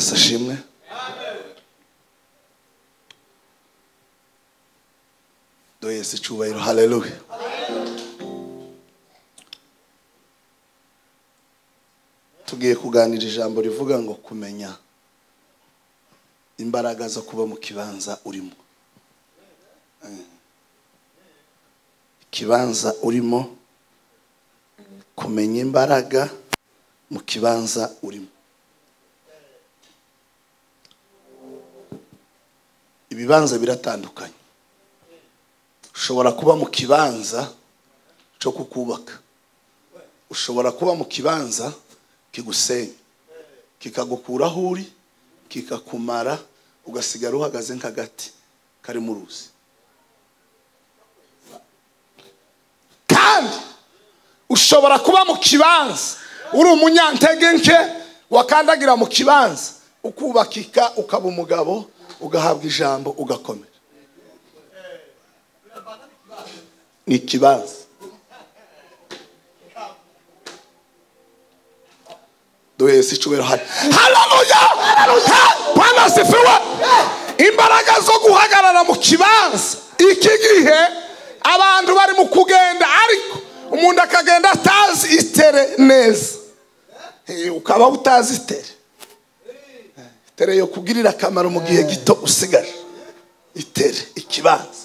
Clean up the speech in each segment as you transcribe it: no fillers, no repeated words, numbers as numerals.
Yesu ashimwe. Do Yesu cyubahiro. Haleluya. Tugiye kuganira ijambo rivuga ngo kumenya imbaraga zo kuba mu kibanza urimo. Kibanza urimo, kumenya imbaraga mu kibanza urimo. Ibibanza biratandukanye. Ushobora kuba mu kibanza cyo kukubaka, ushobora kuba mu kibanza kigusenya, kikagukura aho uri, kikakumara, ugasigara uhagaze nk'agati kari mu ruzi. Kandi ushobora kuba mu kibanza uri umunyantege nke, wakandagira mu kibanza ukubakika, ukaba umugabo, ugahabwa ijambo, ugakomera. Ni kibanza. Do Yesu cyubahiro. Haleluya. Bwana asifiwe. Imbaraga zo guhagarara mu kibanza. Iki gihe abantu bari mu kugenda, ariko umuntu akagenda atazi itere neza. Ukaba utazi itere. Itere yo kugirira akamaro mu gihe gito usigaje. Itere, ikibanza.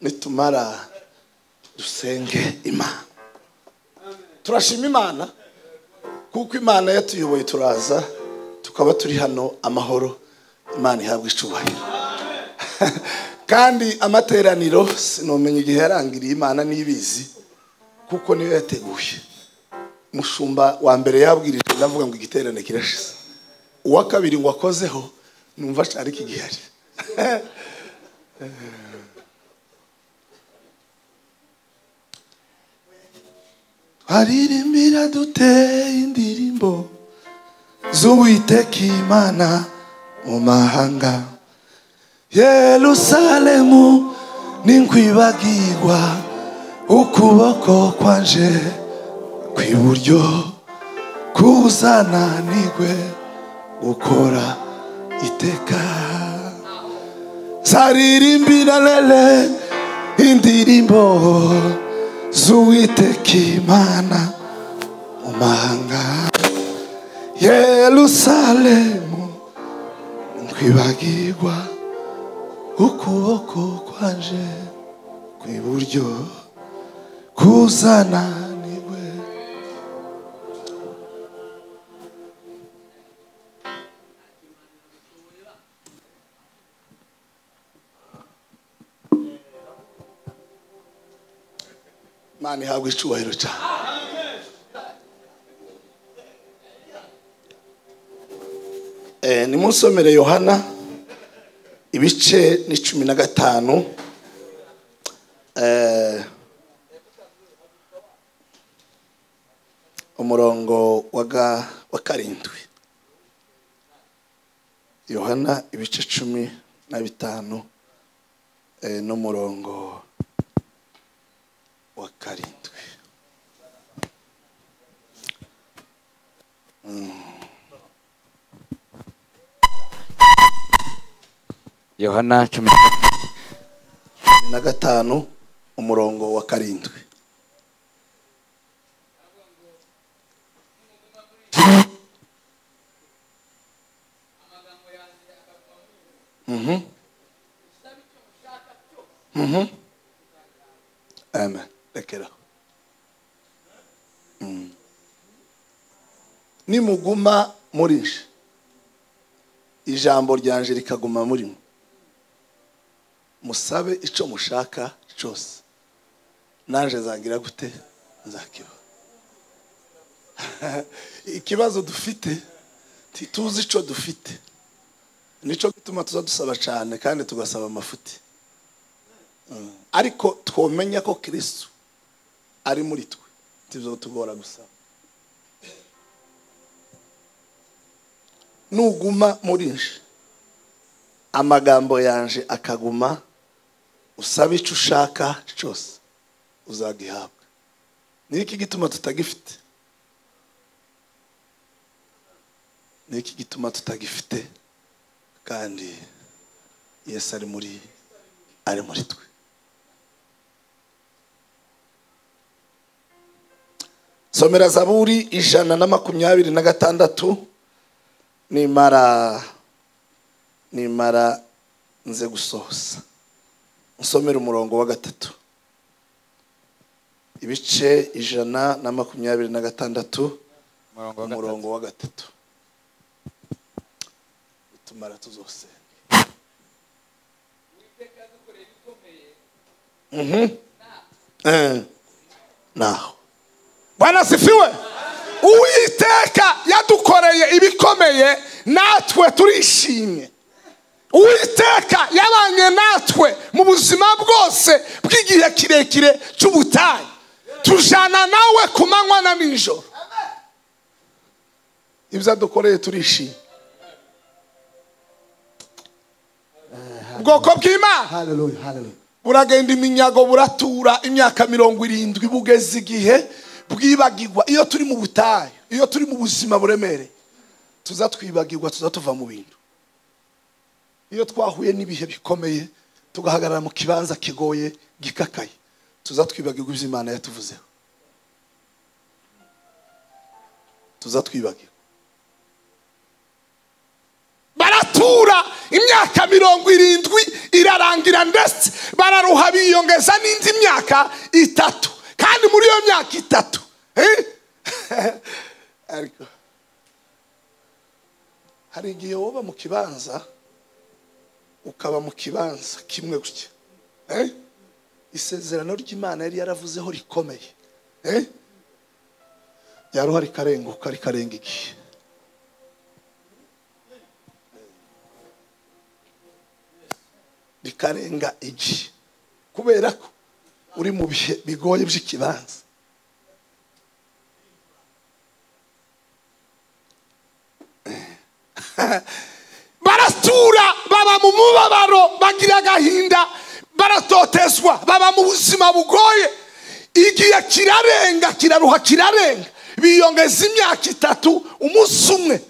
Nitumara dusenge Imana. Turashima Imana kuko Imana yatuyoboye turaza tukaba turi hano amahoro. Imana ihabwe icubahiro. Kandi amateraniro sinomenya igihe yarangiriye, Imana nibizi kuko niyo yateguye. Mushumba wa mbere yabwirije ndavuga ngo igiterane kirashize. Uwa kabiri ngo akozeho numva cyari kigihari. Haririmbira duteye indirimbo z'Uwiteka Imana mu mahanga. Yerusalemu ninkwibagirwa, ukuboko kwanje kw'iburyo kuzananirwe gukora iteka. Zaririmbira lele indirimbo z'Uwiteka Imana mu mahanga. Yerusalemu nkwibagirwa, ukuboko kwanje kw'iburyo kuzananirwe. Imana ihabwe icubahiro cyane. Nimusomere Yohana ibice ni 15, umurongo wa karindwi. Yohana ibice 15 n'umurongo wa karindwi. Yohana 15 umurongo wa karindwi. Amen. Lekera. Nimuguma murishe, ijambo ryanje rikaguma murimo, musabe ico mushaka cyose, nanje zagira gute nzakiba. Ikibazo dufite tituzi ico dufite, nico gituma tuzadusaba cyane kandi tugasaba amafuti. Ariko twomenya ko Kristo ari muri twe, tuzotugora gusaba. Nuguma murishe, amagambo yanje akaguma usaba icyo ushaka cyose uzagihabwa. Ni iki gituma tutagifite? Ni iki gituma tutagifite? Kandi Yesu ari muri twe. Somera Zaburi 126 nimara nze gusohoza. Nsomera umurongo wa 3. Ibice 126 umurongo wa 3. Tumara tuzose. Naho Bwana sifiwe. Uwiteka yadukoreye ibikomeye natwe turishimye. Uwiteka yabanye natwe mu buzima bwose bw'igihe kirekire cy'ubutayu. Tujana nawe ku manywa na nijoro. Ibyo adukoreye turishimye. Ubwoko bw'Imana. Hallelujah, hallelujah. Buragenda iminyago buratura imyaka 70 bugeze igihe bwibagirwa. Iyo turi mu butayu, iyo turi mu buzima buremere, tuzatwibagirwa, tuzatuva mu bintu. Iyo twahuye n'ibihe bikomeye tugahagarara mu kibanza kigoye gikakaye, tuzatwibagirwa iby'Imana yatuvuzeho. Tuzatwibagirwa. Baratura imyaka 70 irarangira ndetse bararuha biyongeza n'indi myaka 3. Kandi muri iyo myaka 3 ariko hari igihe woba mu kibanza ukaba mu kibanza kimwe gutya. Isezerano ry'Imana yari yaravuzeho rikomeye. Yaruha rikarenguka rikarenga igihe. Rikarenga igihe. Kubera ko uri mu bihe bigoye by'ikibanza. Baratura baba mu mubabaro bagira agahinda, baratotezwa baba mu buzima bugoye. Igihe kirarenga kiraruha kirarenga biyongeza imyaka 3 umunsi umwe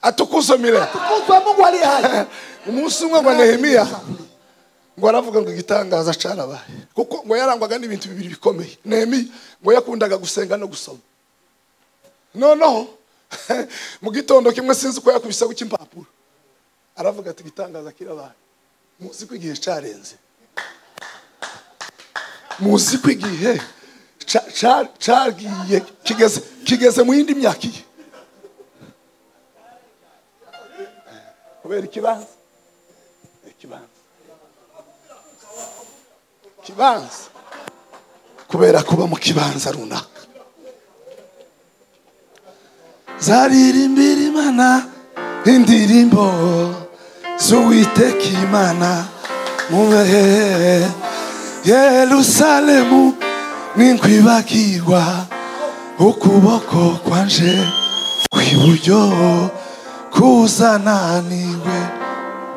atukuzomire. Tukuzwa Mungu ali hai. Umunsi umwe wa Nehemiya ngo aravuga ngo igitangaza carabaye. Kuko ngo yarangwaga n'ibintu bibiri bikomeye. Nehemiya ngo yakundaga gusenga no gusoma. Noneho mu gitondo kimwe sinzi ko yakubise ku kimpapuro. Aravuga ati igitangaza kirabaye. Muzi ko igihe carenze. Muzi ko igihe cagiye kigeze mu yindi myaka iye. Kubera ikibanza. Kubera kuba mu kibanza runaka. Zaririmbira Imana indirimbo z'Uwiteka Imana mu bihe. Yerusalemu ninkwibagirwa ukuboko kwanje kw'iburyo kuzananiwe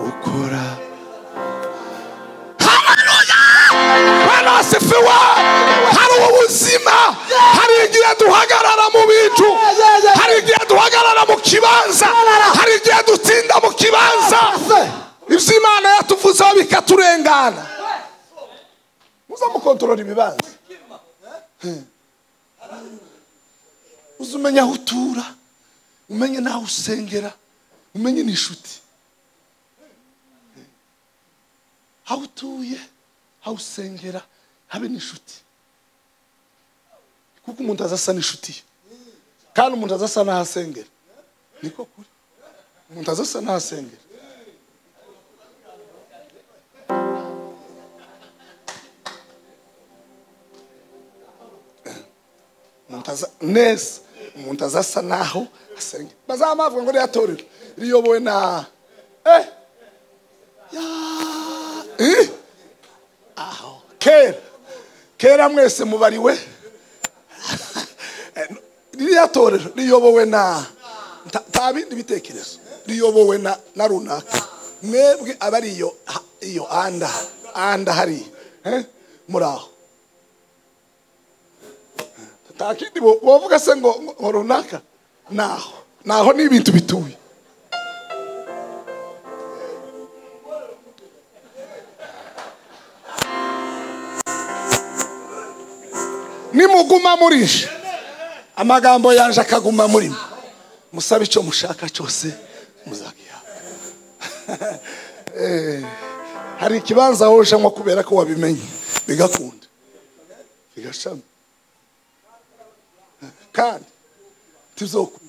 ukora. Bwana asifiwe. Hari ubuzima, hari igihe duhagarara mu bintu, hari igihe duhagarara mu kibanza, hari igihe dutsinda mu kibanza. Iby'Imana yatuvuzeho bikaturengana. Muza mukontorora ibibanza. Uzumenya aho utura, umenye naho usengera, umenye n'inshuti. Aho utuye, aho usengera, habe n'inshuti. Kuko umuntu azasa n'inshuti, kandi umuntu azasa n'aho asengera. Niko kuri. Umuntu azasa n'aho asengera. Neza umuntu azasa naho asenge. Bazamavuga ngo yatorero riyobowe na aho kera mwese mubariwe. Yatorero riyobowe na tabindi bitekerezo, riyobowe na runaka. Mwebwe abari iyo anda hari muraho takindi bovuga se ngo runaka naho ni ibintu bituye. Nimuguma murisha amagambo yanje akaguma murimo, musabe icyo mushaka cyose muzagihabwa. Hari ikibanza hoje nko kubera ko wabimenye bigakunda bigashama kandi tuzokunda.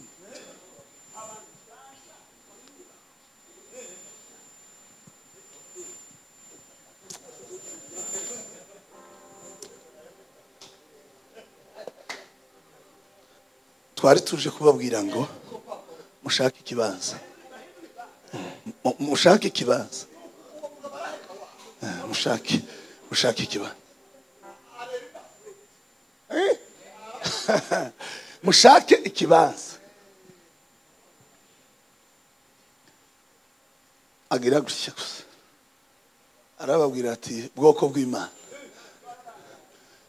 Twari tuje kubabwira ngo mushake ikibanza, mushake ikibanza, mushake ikibanza, mushake ikibanza. Agira gutya gusa arababwira ati bwoko bw'Imana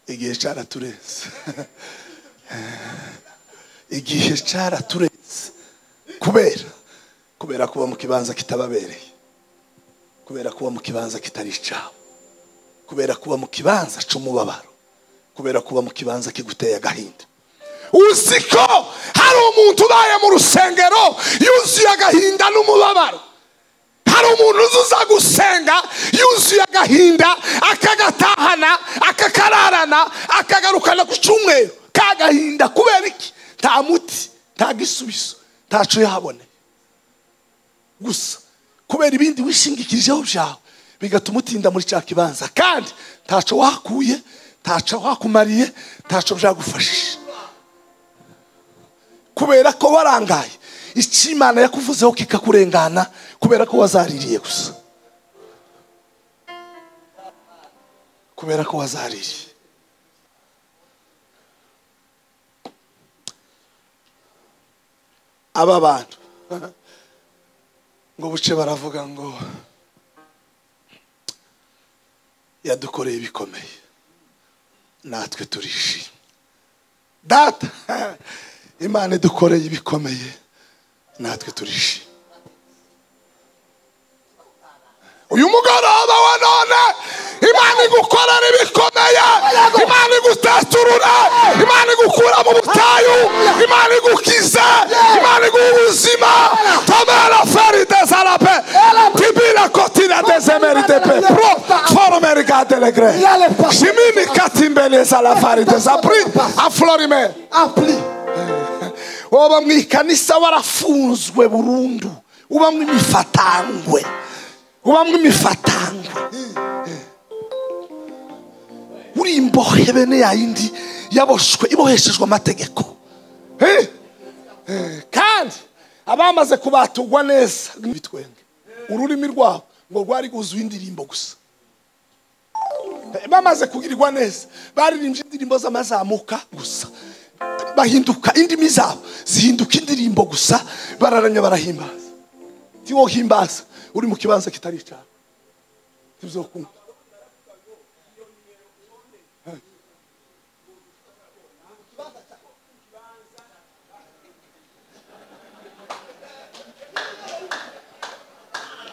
igihe cyaraturenze. Igihe cyaraturenze kubera kuba mu kibanza kitababereye, kubera kuba mu kibanza kitari cyawe, kubera kuba mu kibanza cy'umubabaro, kubera kuba mu kibanza kiguteye agahinda. Uziko hari umuntu ubaye mu rusengero yuzuye agahinda n'umubabaro. Hari umuntu uza gusenga yuzuye agahinda akagatahana akakararana akagarukana ku cyumweru kagahinda. Kubera iki? Nta muti, nta gisubizo, ntaco yabone gusa kubera ibindi wishingikirijeho byawe bigatuma utinda muri cya kibanza, kandi ntaco wakuye, ntaco wakumariye, ntaco byagufashije, kubera ko warangaye Imana yakuvuzeho kikakurengana, kubera ko wazaririye gusa, kubera ko wazaririye. Aba bantu ngo buce baravuga ngo yadukoreye ibikomeye, natwe turishimye. Data, Imana idukoreye ibikomeye, natwe turishimye. Uyu mugoroba wa none Imana igukorera ibikomeye, Imana iguteturura, Imana igukura mu butayu, Imana igukiza, Imana iguha ubuzima. Tomera feride zarape tibira kotina dezemerite pe pro former gadelegre shimini katimbele zala faride zapri aflorime apli. Oba mwikanisa warafunzwe burundu, uba mwimifatangwe, uba mwimifatangwe, uri imbohe bene yayindi yaboshwe iboheshejwe amategeko. Kandi abamaze kubatugwa neza bitwenge ururimi rwabo ngo rwari guzuye indirimbo gusa. Bamaze kugirirwa neza baririmbye indirimbo z'amazamuka gusa, bahinduka indimi zabo zihinduka indirimbo gusa, bararanya barahimbaza. Tiwo himbaza uri mu kibanza kitari cyawe tuzokunda.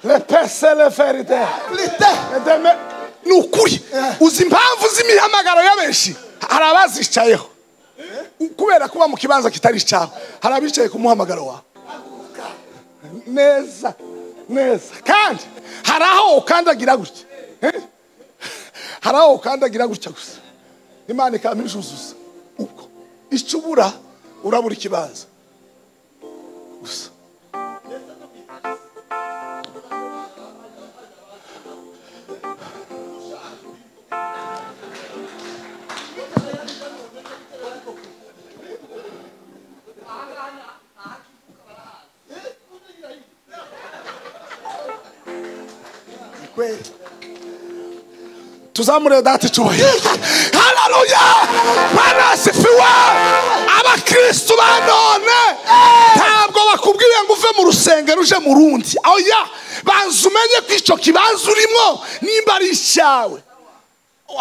Le pese le ferite nukuri. Uzi impamvu z'imihamagaro y'abenshi? Hari abazicayeho kubera kuba mu kibanza kitari cyawe, hari abicaye ku muhamagaro wawe neza neza, kandi hari aho ukandagira gutya, hari aho ukandagira gutya gusa, Imana ikampijuzuza uko icubura urabura ikibanza gusa. Tuzamure data cyubahiro. Haleluya! Banasifiwe. Abakristo banone ntabwo bakubwiye ngo uve mu rusengero uje mu rundi. Oya, banzumenye ko ico kibanza urimo nimba ari cyawe.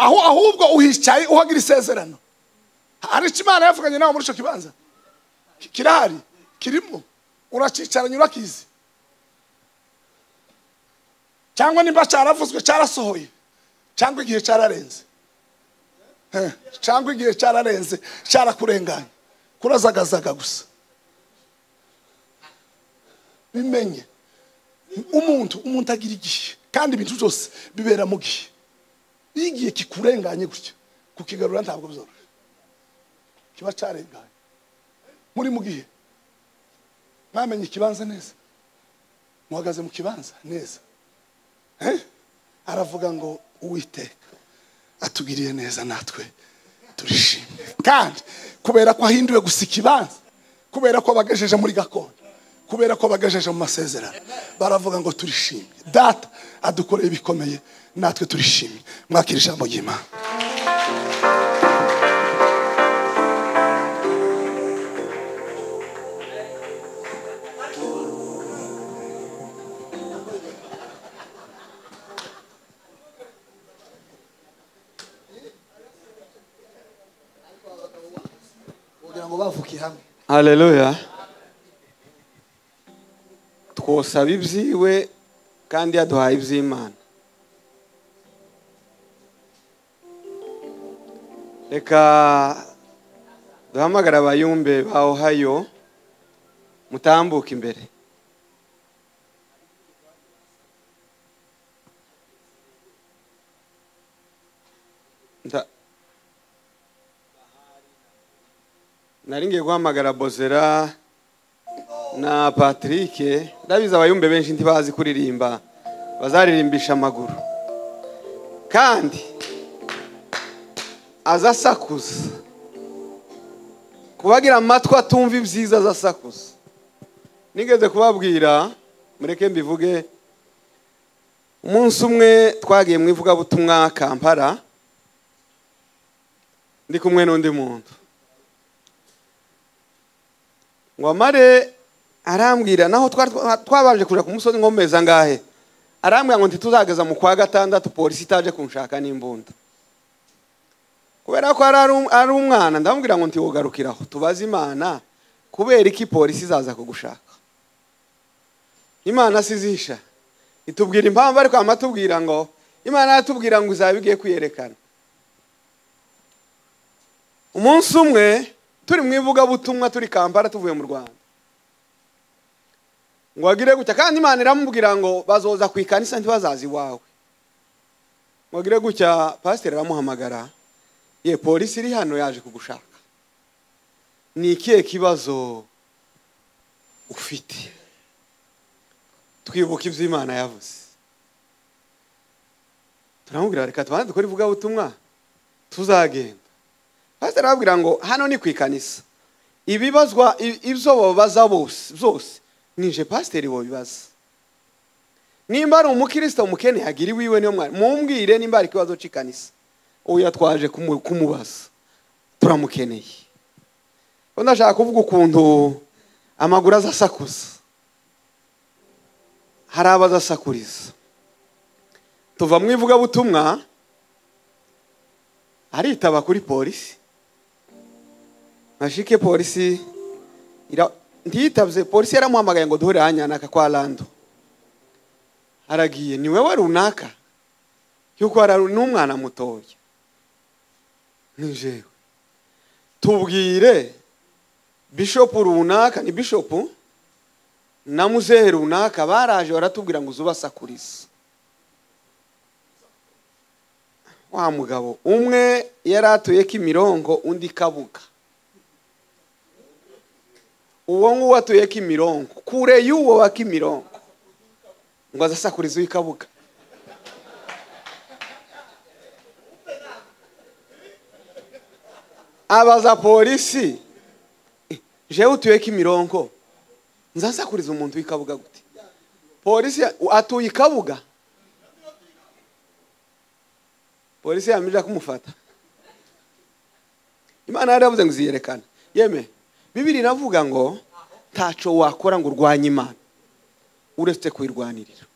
ahubwo uhicaye uhagira isezerano. Hari Imana yavuganye nawe muri cyo kibanza kirahari kirimo uracicaranye urakizi, cyangwa nimba cyaravuzwe cyarasohoye, cyangwa igihe cyararenze, cyangwa igihe cyararenze cyarakurenganye kurazagazaga gusa. Bimenye umuntu agira igihe, kandi ibintu byose bibera mu gihe. Igihe kikurenganye gutya kukigarura ntabwo bizoroshye, kiba cyarenganye muri mu gihe. Mwamenye ikibanza neza, muhagaze mu kibanza neza. Aravuga ngo Uwiteka atugiriye neza natwe turishimye. Kandi kubera ko ahinduwe gusa ikibanza, kubera ko bagejeje muri gakondo, kubera ko bagejeje mu masezerano, baravuga ngo turishimye. Data adukoreye bikomeye, natwe turishimye. Mwakira ijambo ry'Imana. Haleluya. Twosaba ibyiwe kandi yaduhaye iby'Imana. Reka duhamagara abayumbe ba Ohio mutambuka imbere. Naringiye guhamagara Bozera na Patrick, ndabiza abayumbe benshi ntibazi kuririmba, bazaririmbisha amaguru. Kandi azasakuza kubagira amatwi atumva ibyiza, azasakuza. Nigeze kubabwira, mureke mbivuge, umunsi umwe twagiye mu ivugabutumwa Kampala, ndi kumwe n'undi muntu. Ngo amare arambwira, naho twabanje kuja ku musozi ngomeza ngahe, arambwira ngo ntituzageza mu kwa gatandatu polisi itaje kunshaka n'imbunda. Kubera ko ari umwana, ndamubwira ngo ntiwogarukiraho, tubaze Imana kubera iki polisi izaza kugushaka. Imana sizisha itubwira impamvu, ariko amatubwira ngo Imana yatubwira ngo izabigiye kwiyerekana. Umunsi umwe turi mu ivugabutumwa turi Kampala tuvuye mu Rwanda, ngo agire gutya, kandi Imana iramubwira ngo bazoza ku ikanisa ntibazazi iwawe. Ngo agire gutya, pasiteri aramuhamagara, ye polisi iri hano yaje kugushaka, ni ikihe kibazo ufite? Twibuka ibyo Imana yavuze. Turamubwira reka tubanze dukore ivugabutumwa tuzagenda. Pasiteri arabwira ngo hano ni ku ikanisa, ibibazwa ibyo babaza byose nije pasiteri bo bibaza. Nimba ari umukristo umukene yagira iwiwe niyo mwari, mumbwire nimba ari kibazo cy'ikanisa, uya twaje kumubaza, turamukeneye. Ndashaka kuvuga ukuntu amaguru azasakuza, hari abazasakuriza. Tuva mu ivugabutumwa, aritaba kuri polisi. Mashike polisi ntiyitabye, polisi yaramuhamagaye ngo duhure hanyanaka kwa Lando. Aragiye, ni wewe runaka? Yuko ari n'umwana mutoya. Nijewe. Tubwire bishop runaka, ni bishop na muzehe runaka baraje baratubwira ngo uzubasakuriza. Wa mugabo umwe yaratuye Kimirongo, undi Kabuga. Uwo nguwo atuye Kimirongo, kure y'uwo wa Kimirongo, ngo azasakuriza uw'Ikabuga. Abaza polisi, jewe utuye Kimirongo, nzasakuriza umuntu w'Ikabuga gute? Polisi atuye Ikabuga. Polisi yamije kumufata. Imana yaravuze ngo ziyerekana. Yeme, Bibiri navuga ngo taco wakora ngo urwanye Imana uretse kwirwanirira.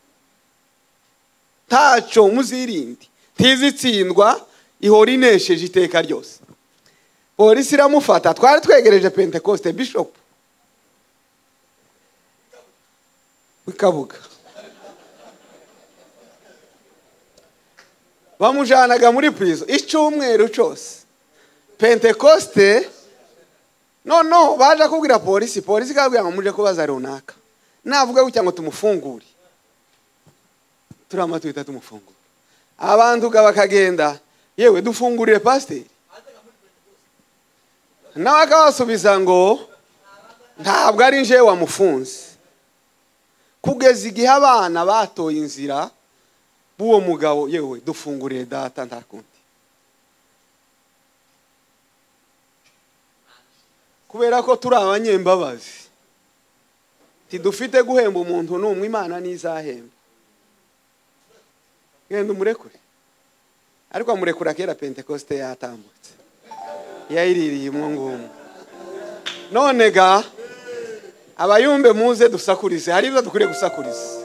Taco muzirindi tizitsindwa ihora inesheje iteka ryose. Polisi iramufata, twari twegereje Pentecoste Bishop w'Ikabuga, bamujanaga muri prison icyumweru cyose. Pentecoste no baje kubwira polisi ikabwira ngo muje kubaza runaka, navuga gutya ngo tumufungure, turama twita tumufungure, abantu bakagenda, yewe dufungurire pasiteri, nawe akabasubiza ngo ntabwo ari nje wamufunze, kugeza igihe abana batoye inzira b'uwo mugabo, yewe dufungurire data ntakundi. Kubera ko turi abanyembabazi, tidufite guhemba umuntu n'umwe, Imana nizahemba. Genda umurekure, ariko amurekura kera Pentecoste yatambutse, yayiririye umwungumu. None ga abayumbe muze dusakurize, hari ibyo dukwiye gusakuriza.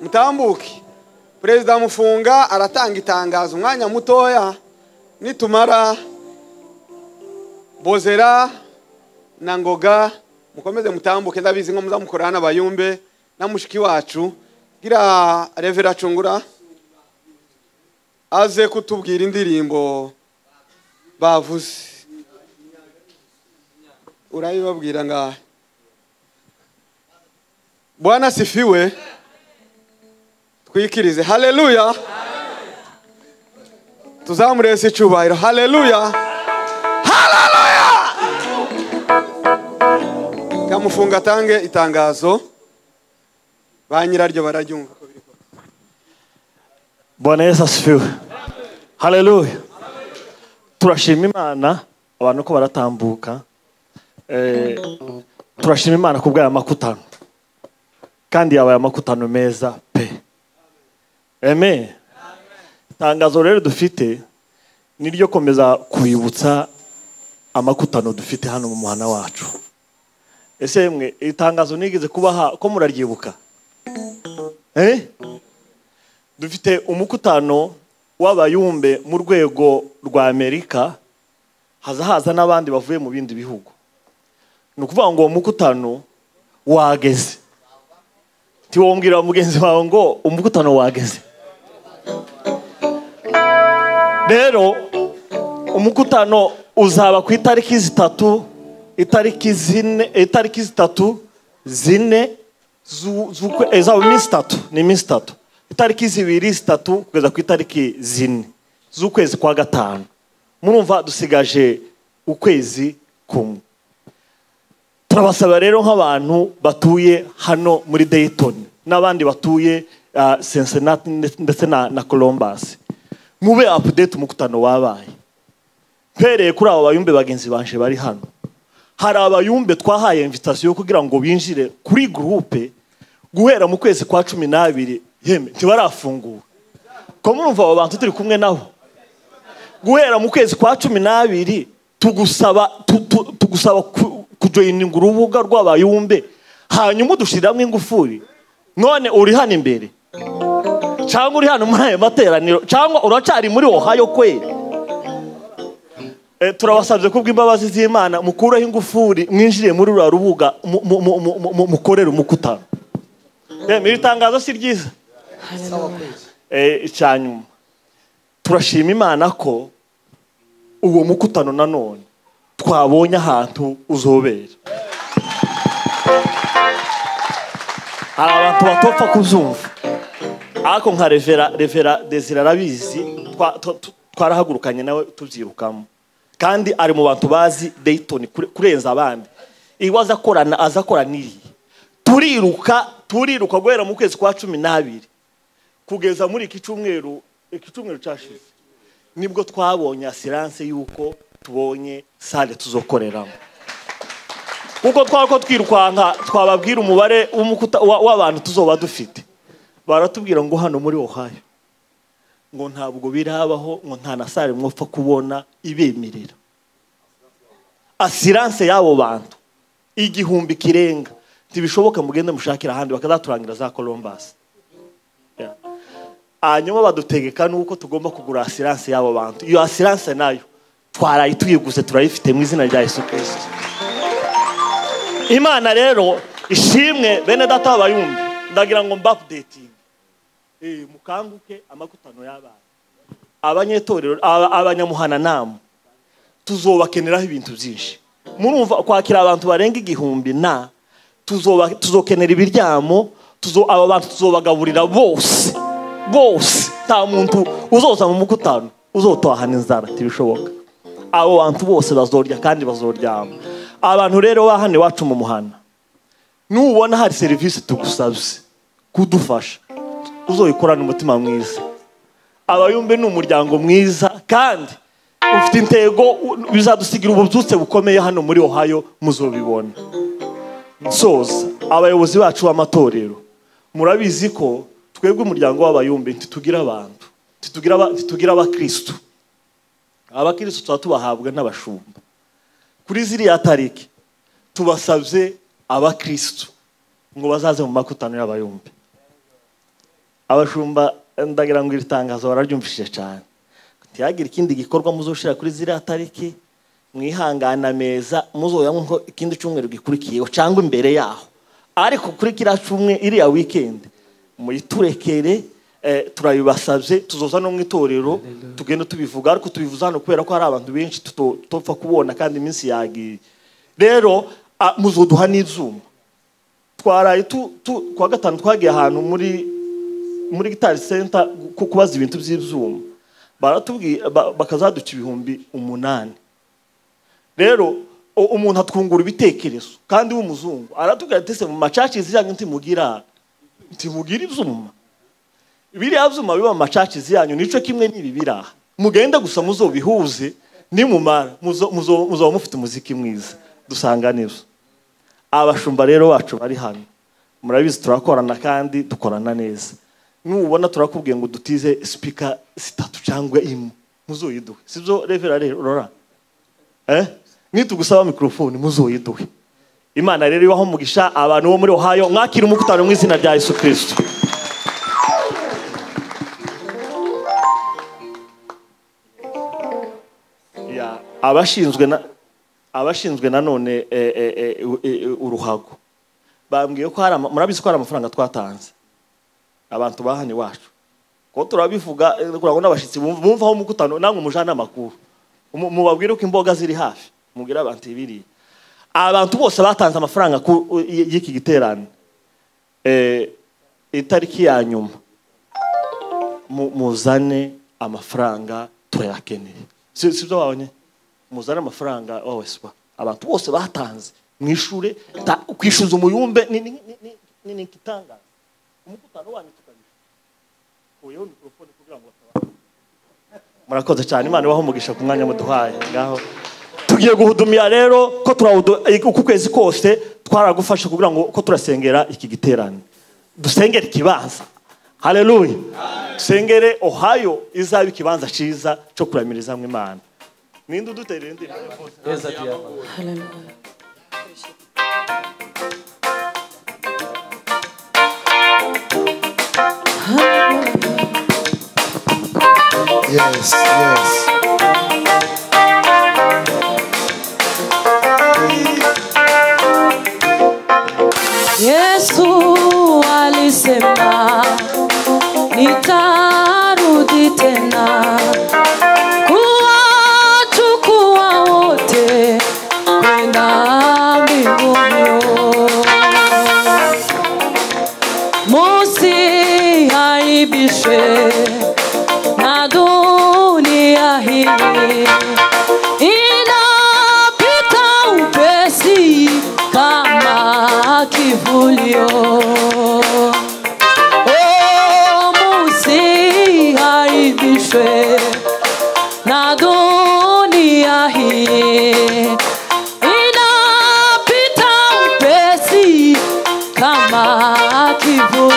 Mutambuke, Perezida Mufunga aratanga itangazo umwanya mutoya, nitumara Bozera na Ngoga mukomeze mutambuke, ndabizi ngo muzamukorana abayumbe na mushiki wacu. Gira Revera Cungura aze kutubwira indirimbo bavuze, urayibabwira nga Bwana sifiwe, twikirize. Haleluya, tuzamurese icyubahiro. Haleluya, haleluya. Kamufunga atange itangazo, ba nyiraryo bararyumva. Bwana Yesu asifiwe. Haleluya. Turashima Imana abantu ko baratambuka. Turashima Imana kubwa amakutano, kandi yabaye amakutano meza pe. Amen. Tangazo rero dufite niryo komeza kwibutsa amakutano dufite hano mu muhana wacu. Ese mwe itangazo nigeze kubaha ko muraryibuka? Dufite umukutano w'abayumbe mu rwego rwa Amerika, haza n'abandi bavuye mu bindi bihugu. Nukuvuga ngo umukutano wageze. Tiwombwira mugenzi wawe ngo umukutano wageze. Rero umukutano uzaba ku itariki zitatu zine ezaba iminsi itatu, ni iminsi itatu, itariki zibiri zitatu kugeza ku itariki zine z'ukwezi kwa gatanu. Murumva dusigaje ukwezi kumwe. Turabasaba rero nk'abantu batuye hano muri Dayton n'abandi batuye Cincinnati ndetse na Columbus, mube update umukutano wabaye. Mpereye kuri abo bayumbe bagenzi banje bari hano, hari abayumbe twahaye invitation kugira ngo binjire kuri groupe guhera mu kwezi kwa 12, yeme ntibarafungura. Ko murumva abo bantu turi kumwe nabo, guhera mu kwezi kwa 12 tugusaba kujoininga urubuga rw'abayumbe, hanyuma dushiramwe ingufuri. None uri hano imbere cyangwa uri hano muri ayo materaniro cyangwa uracari muri Ohio kweli? Turabasabye kubw'imbabazi z'Imana mukureho ingufuri, mwinjire muri uru rubuga mukorera umukutano. Iri tangazo si ryiza? Icyanyuma turashima Imana ko uwo mukutano nanone twabonye ahantu uzobera. Hari abantu batopfa kuzumva, ariko nka Revera Desire arabizi, twarahagurukanye nawe tubyirukamo, kandi ari mu bantu bazi Dayton kurenza abandi. Iwaza akorana azakoraniriye, turiruka guhera mu kwezi kwa 12 kugeza muri iki cyumweru cyashize, nibwo twabonye assurance yuko tubonye sale tuzokoreramo. Kuko twako twirukanka twababwira umubare w'abantu tuzoba dufite, baratubwira ngo hano muri Ohio ngo ntabwo birabaho, ngo nta na sale mwopfa kubona ibemerera. Assurance yabo bantu 1000 kirenga, ntibishoboka mugende mushakira ahandi bakazaturangira za Columbus. hanyuma badutegeka nuko tugomba kugura assurance y'abo bantu. Iyo assurance nayo twarayituyiguze turayifite mu izina rya Yesu Kristo. Imana rero ishimwe bene data abayumbi, ndagira ngo mbapdating mukanguke amakutano y'abana abanyetorero abanyamuhana namu tuzobakeneraho ibintu byinshi. Murumva kwakira abantu barenga 1000 na tuzokenera ibiryamo, aba bantu tuzobagaburira bose nta muntu uzoza mu mukutano uzotwahana inzara tibishoboka. Abo bantu bose bazorya kandi bazoryama. Abantu rero bahane wacu mu muhana, nubona hari service tugusabye kudufasha uzoyikorana umutima mwiza. Abayumbe ni umuryango mwiza kandi ufite intego bizadusigira ububyutse bukomeye hano muri Ohio muzobibona. Nsoza abayobozi bacu b'amatorero, murabizi ko twebwe umuryango w'abayumbe ntitugira abantu, ntitugira abakristo. Abakristo tubahabwa n'abashumba. Kuri ziriya tariki tubasabye abakristo ngo bazaze mu makutano y'abayumbe. Abashumba ndagira ngo iritangazo bararyumvishije cyane. Tiyagira ikindi gikorwa muzoshira kuri ziriya tariki, mwihangana meza muzoyamwo ikindi cyumweru gikurikiyeho cyangwa imbere yaho. Ariko kuri kira cyumwe iriya weekend muyiturekere, turabibasabye. Tuzoza no mu itorero tugenda tubivuga, ariko tubivuza hano kubera ko hari abantu benshi tutopfa kubona kandi iminsi yagiye. Rero muzoduha n'izuma. Twaraye kwa gatanu twagiye ahantu muri Guitar Center kubaza ibintu by'ivyuma, baratubwiye bakazaduca 8,000. Rero umuntu atwungura ibitekerezo kandi w'umuzungu aratubwira ati mu macaci ziyanyu ntimugira ivyuma. Biriya vyuma biba mu macaci ziyanyu nico kimwe n'ibi biraha, mugenda gusa muzobihuze nimumara muzo mufite umuziki mwiza dusanga nivyo. Abashumba rero wacu bari hano murabizi turakorana kandi dukorana neza. Nubona turakubwiye ngo dutize speaker 3 cyangwa 1 muzoyiduhe, sivyo Revera rero nitugusaba microphone muzoyiduhe. Imana rero ibaho mugisha abantu bo muri Ohio, mwakira umukutano mu izina rya Yesu Kristo. Abashinzwe nanone uruhago bambwiye ko murabizi ko hari amafaranga twatanze abantu bahane wacu, ko turabivuga kugira ngo n'abashitsi bumva aho mukutano namwe mujana amakuru mubabwire ko imboga ziri hafi, mubwira abantu ibiri. Abantu bose batanze amafaranga y'iki giterane itariki ya nyuma muzane amafaranga turayakeneye. Sibyo babonye? Muzane amafaranga waweswa. Abantu bose batanze mwishure kwishuza umuyumbe ni kitanga. Umukutano wanyu tukabisha. Uyo mikrofone kugira ngo murakoze cyane. Imana ibaho umugisha ku mwanya muduhaye ngaho. Tugiye guhudumira rero ko uku kwezi kose twaragufasha kugira ngo ko turasengera iki giterane. Dusengere ikibanza. Haleluya. Dusengere Ohio izaba ikibanza ciza cyo kuramiriza mu Imana. Ninde uduterera ndi? Haleluya. Yes, yes. Yesu alisema nitarudi tena kuwachukua wote kwenda mbinguni. Musiaibishwe na dunia hii, inapita upesi kama kivulio. Musiaibishwe na dunia hii, inapita upesi kama kivulio.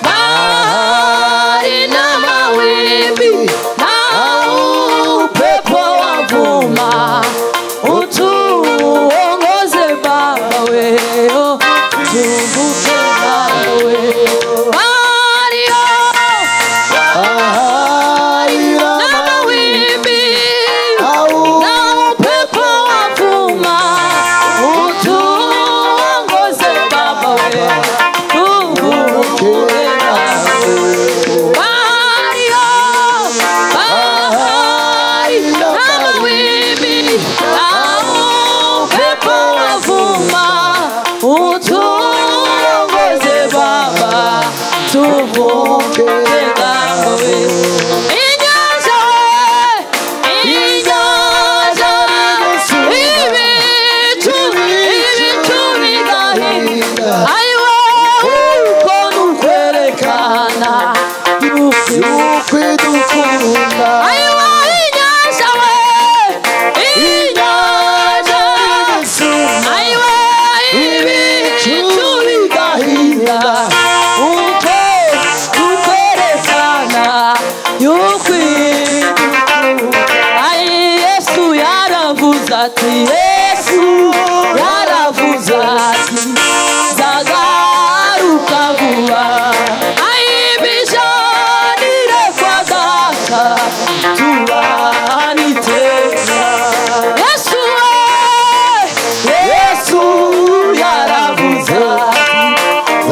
Bahari na mawimbi na upepo wavuma, utuongoze Baba. ati Yesu yaravuze ati zagaruka vuba ayibishanire kwa data tubaniteka Yesu Yesu yaravuze ati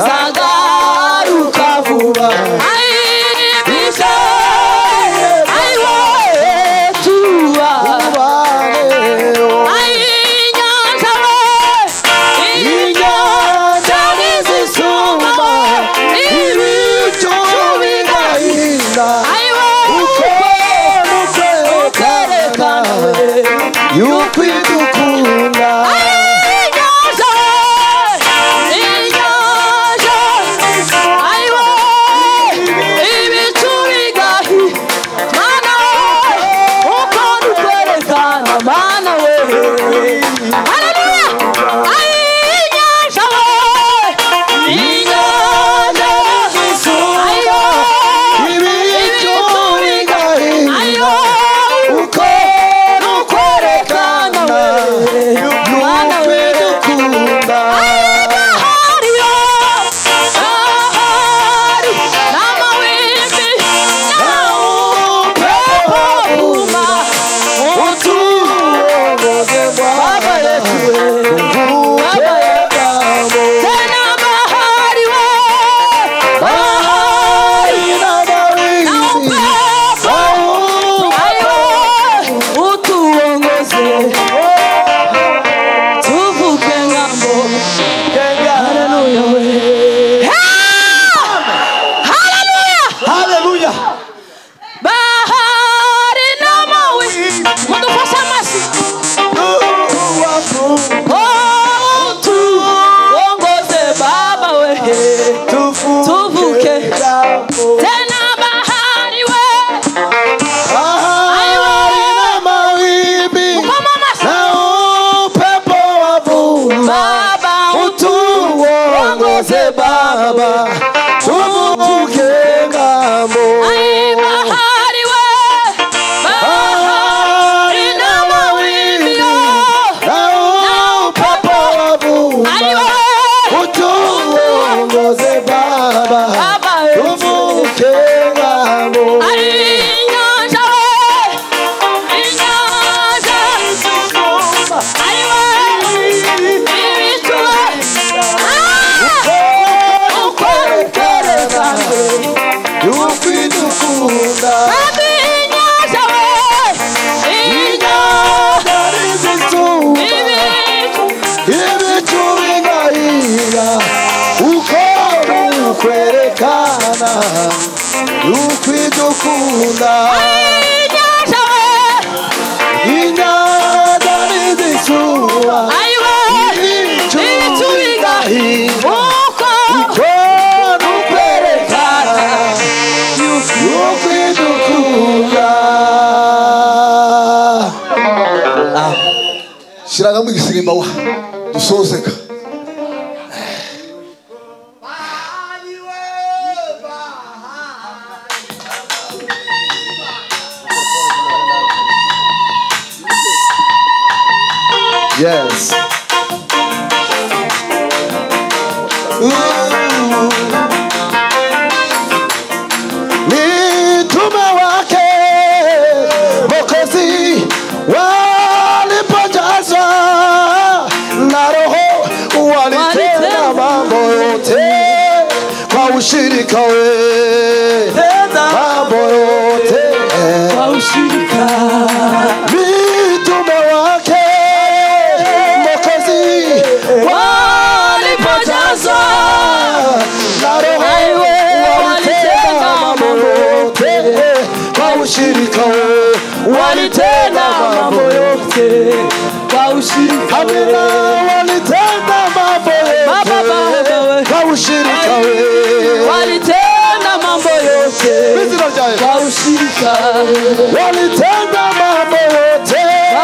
zagaruka vuba shiragamo igisimba wa dusozeka yes mitume wake Mwokozi walipojazwa na Roho walitenda mambo yote kwa ushirika we mambo yote kwa ushirika mitume wake Mwokozi walipojazwa na Roho walitenda mambo yote kwa ushirika we walitenda mambo yote kwa ushirika Amina walitenda mambo yote kwa ushirika we walitenda mambo yote kwa ushirika walitenda mambo yote kwa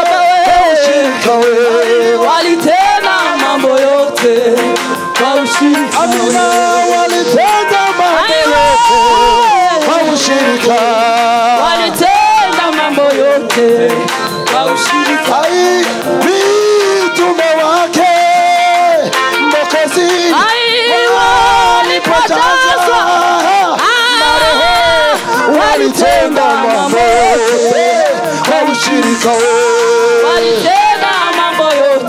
ushirika we walitenda mambo yote kwa ushirika Amina walitenda mambo yote kwa ushirika walitenda mambo yote kwa ushirika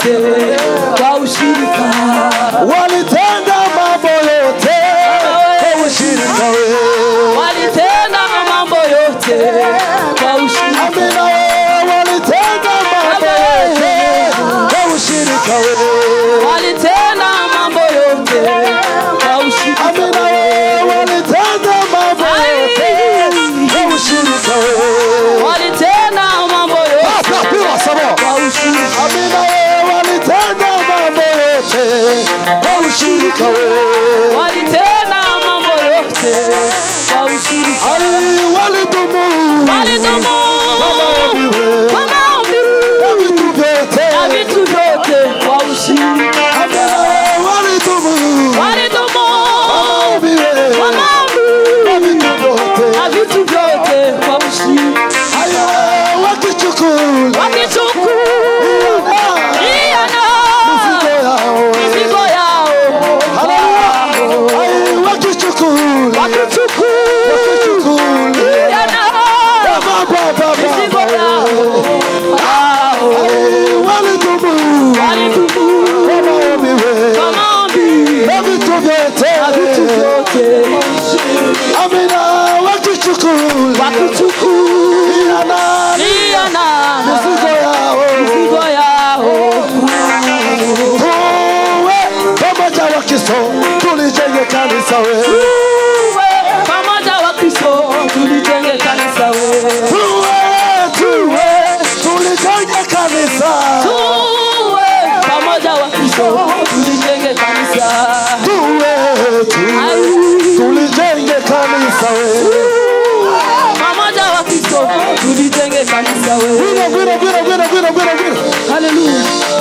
yote kwa ushirika. Walitenda mambo yote kwa ushirika wewe. Walitenda mambo yote kwa ushirika. Amina wewe, walitenda mambo yote kwa ushirika wewe. Walitenda mambo yote kwa ushirika. Amina wewe, walitenda mambo yote kwa ushirika wewe. Walitenda mambo yote Pila sabo. kwa ushirika. Amina wewe, walitenda mambo yote kwa ushirika wewe. Walitenda mambo yote kwa ushirika. Walidumu Kwa maombi na vitu vyote. na vitu vyote kwa ushirika. Walidumu Kwa maombi na vitu vyote. na vitu vyote kwa ushirika. Wakichukua mizigo yao tulijenge kanisa wewe. pamoja wa Kristo tulijenge kanisa wewe. Tulijenge kanisa. Pamoja wa Kristo tulijenge kanisa. Tulijenge kanisa wewe. Pamoja wa Kristo tulijenge kanisa wewe. Gwira. Hallelujah.